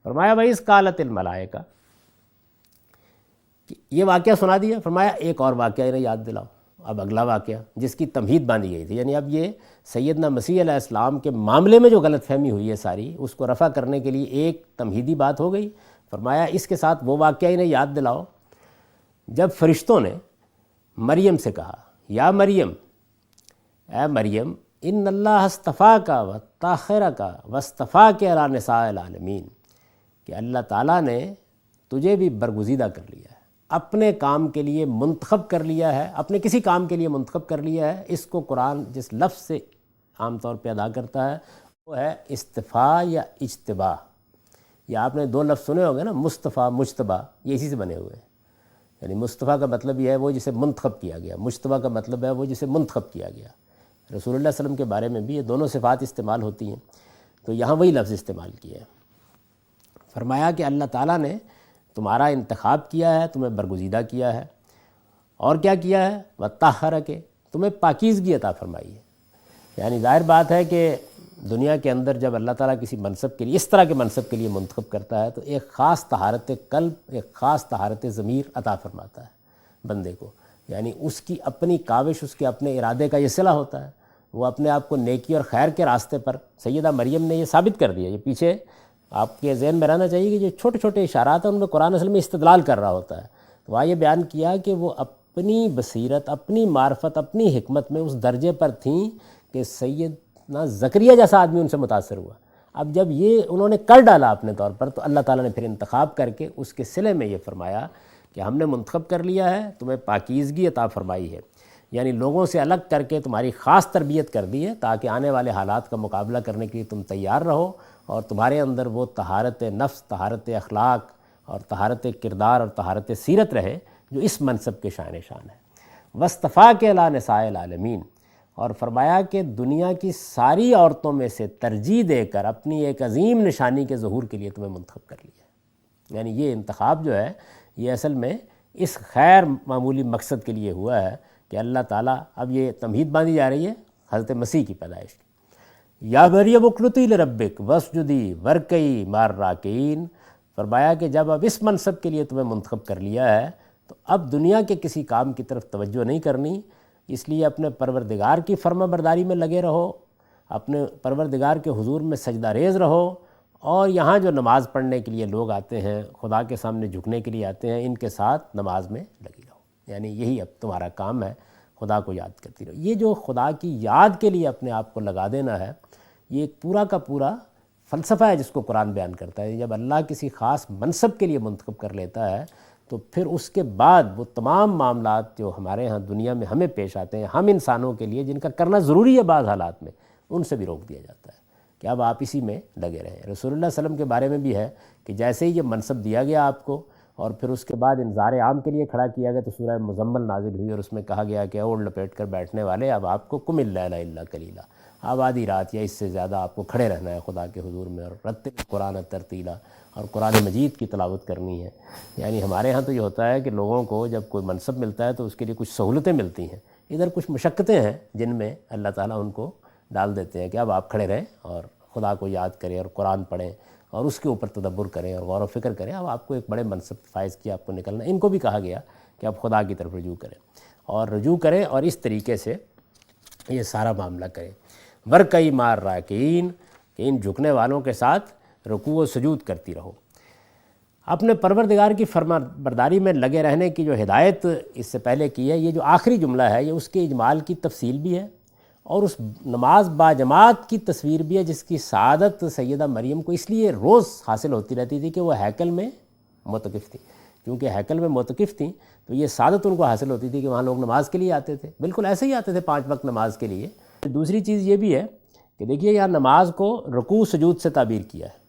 فرمایا بھائی اس قالت الملائکہ، یہ واقعہ سنا دیا، فرمایا ایک اور واقعہ انہیں یاد دلاؤ۔ اب اگلا واقعہ جس کی تمہید باندھی گئی تھی، یعنی اب یہ سیدنا مسیح علیہ السلام کے معاملے میں جو غلط فہمی ہوئی ہے ساری، اس کو رفع کرنے کے لیے ایک تمہیدی بات ہو گئی۔ فرمایا اس کے ساتھ وہ واقعہ انہیں یاد دلاؤ جب فرشتوں نے مریم سے کہا، یا مریم، اے مریم، ان اللہ اصطفاک و طاہرک واصطفاک علی نساء العالمین، کہ اللہ تعالیٰ نے تجھے بھی برگزیدہ کر لیا ہے، اپنے کام کے لیے منتخب کر لیا ہے، اپنے کسی کام کے لیے منتخب کر لیا ہے۔ اس کو قرآن جس لفظ سے عام طور پہ ادا کرتا ہے وہ ہے اصطفاء یا اجتباء۔ یا آپ نے دو لفظ سنے ہوں گے نا، مصطفیٰ، مجتبیٰ، یہ اسی سے بنے ہوئے ہیں۔ یعنی مصطفیٰ کا مطلب یہ ہے وہ جسے منتخب کیا گیا، مجتبیٰ کا مطلب ہے وہ جسے منتخب کیا گیا۔ رسول اللہ صلی اللہ علیہ وسلم کے بارے میں بھی یہ دونوں صفات استعمال ہوتی ہیں، تو یہاں وہی لفظ استعمال کیا ہے۔ فرمایا کہ اللہ تعالیٰ نے تمہارا انتخاب کیا ہے، تمہیں برگزیدہ کیا ہے، اور کیا کیا ہے، وطہرک، تمہیں پاکیزگی عطا فرمائی ہے۔ یعنی ظاہر بات ہے کہ دنیا کے اندر جب اللہ تعالیٰ کسی منصب کے لیے، اس طرح کے منصب کے لیے منتخب کرتا ہے، تو ایک خاص طہارت قلب، ایک خاص طہارت ضمیر عطا فرماتا ہے بندے کو۔ یعنی اس کی اپنی کاوش، اس کے اپنے ارادے کا یہ صلہ ہوتا ہے، وہ اپنے آپ کو نیکی اور خیر کے راستے پر، سیدہ مریم نے یہ ثابت کر دیا۔ یہ پیچھے آپ کے ذہن میں رہنا چاہیے کہ جو چھوٹے چھوٹے اشارات ہیں ان میں قرآن اصل میں استدلال کر رہا ہوتا ہے۔ تو وہاں یہ بیان کیا کہ وہ اپنی بصیرت، اپنی معرفت، اپنی حکمت میں اس درجے پر تھیں کہ سیدنا زکریا جیسا آدمی ان سے متاثر ہوا۔ اب جب یہ انہوں نے کر ڈالا اپنے طور پر، تو اللہ تعالیٰ نے پھر انتخاب کر کے اس کے صلے میں یہ فرمایا کہ ہم نے منتخب کر لیا ہے، تمہیں پاکیزگی عطا فرمائی ہے، یعنی لوگوں سے الگ کر کے تمہاری خاص تربیت کر دی ہے تاکہ آنے والے حالات کا مقابلہ کرنے کے لیے تم تیار رہو، اور تمہارے اندر وہ طہارت نفس، طہارت اخلاق اور طہارت کردار اور طہارت سیرت رہے جو اس منصب کے شان شان ہے۔ واصطفاک علی نساء العالمین، اور فرمایا کہ دنیا کی ساری عورتوں میں سے ترجیح دے کر اپنی ایک عظیم نشانی کے ظہور کے لیے تمہیں منتخب کر لیا۔ یعنی یہ انتخاب جو ہے یہ اصل میں اس خیر معمولی مقصد کے لیے ہوا ہے کہ اللہ تعالیٰ، اب یہ تمہید باندھی جا رہی ہے حضرت مسیح کی پیدائش کی۔ یا مریم اقنتی لربک واسجدی ورکعی مع الراکعین، فرمایا کہ جب اب اس منصب کے لیے تمہیں منتخب کر لیا ہے تو اب دنیا کے کسی کام کی طرف توجہ نہیں کرنی، اس لیے اپنے پروردگار کی فرما برداری میں لگے رہو، اپنے پروردگار کے حضور میں سجدہ ریز رہو، اور یہاں جو نماز پڑھنے کے لیے لوگ آتے ہیں، خدا کے سامنے جھکنے کے لیے آتے ہیں، ان کے ساتھ نماز میں لگی رہو۔ یعنی یہی اب تمہارا کام ہے، خدا کو یاد کرتی رہو۔ یہ جو خدا کی یاد کے لیے اپنے آپ کو لگا دینا ہے، یہ ایک پورا کا پورا فلسفہ ہے جس کو قرآن بیان کرتا ہے۔ جب اللہ کسی خاص منصب کے لیے منتخب کر لیتا ہے تو پھر اس کے بعد وہ تمام معاملات جو ہمارے ہاں دنیا میں ہمیں پیش آتے ہیں، ہم انسانوں کے لیے جن کا کرنا ضروری ہے بعض حالات میں، ان سے بھی روک دیا جاتا ہے کہ اب آپ اسی میں لگے رہیں۔ رسول اللہ صلی اللہ علیہ وسلم کے بارے میں بھی ہے کہ جیسے ہی یہ منصب دیا گیا آپ کو اور پھر اس کے بعد انذار عام کے لیے کھڑا کیا گیا تو سورہ مزمل نازل ہوئی، اور اس میں کہا گیا کہ اوڑھ لپیٹ کر بیٹھنے والے، اب آپ کو قم اللیل الا قلیلا، اب آدھی رات یا اس سے زیادہ آپ کو کھڑے رہنا ہے خدا کے حضور میں، اور رتل قرآن ترتیلا، اور قرآن مجید کی تلاوت کرنی ہے۔ یعنی ہمارے ہاں تو یہ ہوتا ہے کہ لوگوں کو جب کوئی منصب ملتا ہے تو اس کے لیے کچھ سہولتیں ملتی ہیں، ادھر کچھ مشقتیں ہیں جن میں اللہ تعالیٰ ان کو ڈال دیتے ہیں کہ اب آپ کھڑے رہیں اور خدا کو یاد کریں اور قرآن پڑھیں اور اس کے اوپر تدبر کریں اور غور و فکر کریں، اب آپ کو ایک بڑے منصب فائز کیا آپ کو نکلنا ہے۔ ان کو بھی کہا گیا کہ اب خدا کی طرف رجوع کریں اور اس طریقے سے یہ سارا معاملہ کریں۔ ورکعی مع الراکعین، کہ ان جھکنے والوں کے ساتھ رکوع و سجود کرتی رہو۔ اپنے پروردگار کی فرما برداری میں لگے رہنے کی جو ہدایت اس سے پہلے کی ہے، یہ جو آخری جملہ ہے یہ اس کے اجمال کی تفصیل بھی ہے، اور اس نماز باجماعت کی تصویر بھی ہے جس کی سعادت سیدہ مریم کو اس لیے روز حاصل ہوتی رہتی تھی کہ وہ ہیکل میں معتکف تھیں۔ کیونکہ ہیکل میں معتکف تھیں تو یہ سعادت ان کو حاصل ہوتی تھی کہ وہاں لوگ نماز کے لیے آتے تھے، بالکل ایسے ہی آتے تھے 5 وقت نماز کے لیے۔ دوسری چیز یہ بھی ہے کہ دیکھیے یہاں نماز کو رکوع سجود سے تعبیر کیا ہے۔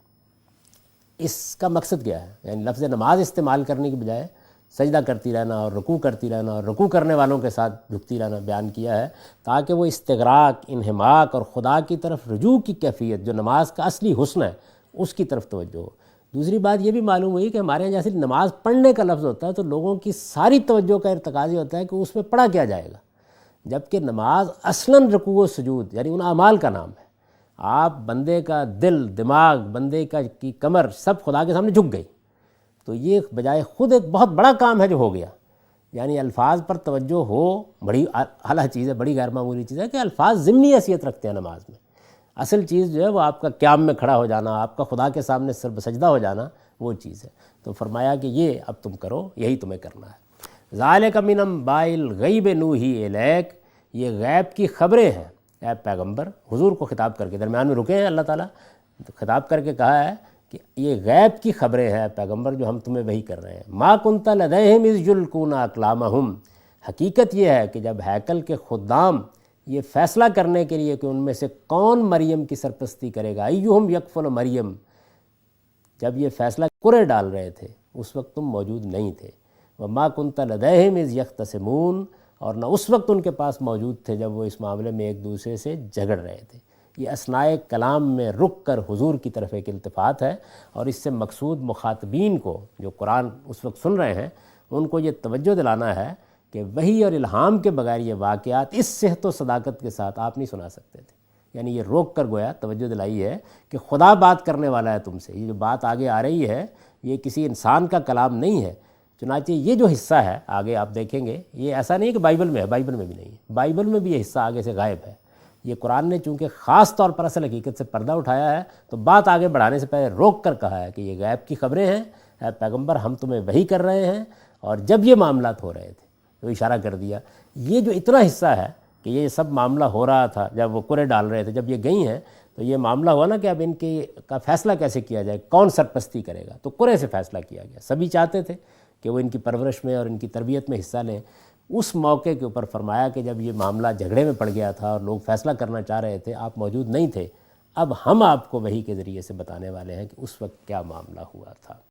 اس کا مقصد کیا ہے؟ یعنی لفظ نماز استعمال کرنے کی بجائے سجدہ کرتی رہنا اور رکوع کرتی رہنا اور رکوع کرنے والوں کے ساتھ جھکتی رہنا بیان کیا ہے، تاکہ وہ استغراق، انہماک اور خدا کی طرف رجوع کی کیفیت جو نماز کا اصلی حسن ہے اس کی طرف توجہ ہو۔ دوسری بات یہ بھی معلوم ہوئی کہ ہمارے یہاں جیسے نماز پڑھنے کا لفظ ہوتا ہے تو لوگوں کی ساری توجہ کا ارتکاز یہ ہوتا ہے کہ اس میں پڑھا کیا جائے گا، جبکہ نماز اصلاً رکوع و سجود یعنی ان اعمال کا نام ہے۔ آپ بندے کا دل، دماغ، بندے کی کمر سب خدا کے سامنے جھک گئی، تو یہ بجائے خود ایک بہت بڑا کام ہے جو ہو گیا۔ یعنی الفاظ پر توجہ ہو، بڑی اعلیٰ چیز ہے، بڑی غیر معمولی چیز ہے کہ الفاظ ضمنی حیثیت رکھتے ہیں نماز میں۔ اصل چیز جو ہے وہ آپ کا قیام میں کھڑا ہو جانا، آپ کا خدا کے سامنے سر بسجدہ ہو جانا، وہ چیز ہے۔ تو فرمایا کہ یہ اب تم کرو، یہی تمہیں کرنا ہے۔ ذالک من انباء الغیب نوحی الیک، یہ غیب کی خبریں ہیں اے پیغمبر، حضور کو خطاب کر کے درمیان میں رکے ہیں اللہ تعالیٰ، خطاب کر کے کہا ہے کہ یہ غیب کی خبریں ہیں پیغمبر جو ہم تمہیں وحی کر رہے ہیں۔ ما کنت لدیہم اذ یلقون اقلامہم، حقیقت یہ ہے کہ جب ہیکل کے خدام یہ فیصلہ کرنے کے لیے کہ ان میں سے کون مریم کی سرپرستی کرے گا، ایہم یکفل مریم، جب یہ فیصلہ کرے ڈال رہے تھے اس وقت تم موجود نہیں تھے۔ وما کنت لدیہم اذ یختصمون، اور نہ اس وقت ان کے پاس موجود تھے جب وہ اس معاملے میں ایک دوسرے سے جھگڑ رہے تھے۔ یہ اثناء کلام میں رک کر حضور کی طرف ایک التفات ہے، اور اس سے مقصود مخاطبین کو جو قرآن اس وقت سن رہے ہیں ان کو یہ توجہ دلانا ہے کہ وحی اور الہام کے بغیر یہ واقعات اس صحت و صداقت کے ساتھ آپ نہیں سنا سکتے تھے۔ یعنی یہ روک کر گویا توجہ دلائی ہے کہ خدا بات کرنے والا ہے تم سے، یہ جو بات آگے آ رہی ہے یہ کسی انسان کا کلام نہیں ہے۔ چنانچہ یہ جو حصہ ہے آگے آپ دیکھیں گے، یہ ایسا نہیں کہ بائبل میں ہے، بائبل میں بھی نہیں ہے، بائبل میں بھی یہ حصہ آگے سے غائب ہے۔ یہ قرآن نے چونکہ خاص طور پر اصل حقیقت سے پردہ اٹھایا ہے تو بات آگے بڑھانے سے پہلے روک کر کہا ہے کہ یہ غیب کی خبریں ہیں اے پیغمبر، ہم تمہیں وحی کر رہے ہیں، اور جب یہ معاملات ہو رہے تھے تو اشارہ کر دیا۔ یہ جو اتنا حصہ ہے کہ یہ سب معاملہ ہو رہا تھا جب وہ کرے ڈال رہے تھے، جب یہ گئی ہیں تو یہ معاملہ ہوا نا کہ اب ان کے کا فیصلہ کیسے کیا جائے، کون سرپرستی کرے گا، تو کرے سے فیصلہ کیا گیا۔ سبھی چاہتے تھے کہ وہ ان کی پرورش میں اور ان کی تربیت میں حصہ لیں۔ اس موقع کے اوپر فرمایا کہ جب یہ معاملہ جھگڑے میں پڑ گیا تھا اور لوگ فیصلہ کرنا چاہ رہے تھے، آپ موجود نہیں تھے، اب ہم آپ کو وحی کے ذریعے سے بتانے والے ہیں کہ اس وقت کیا معاملہ ہوا تھا۔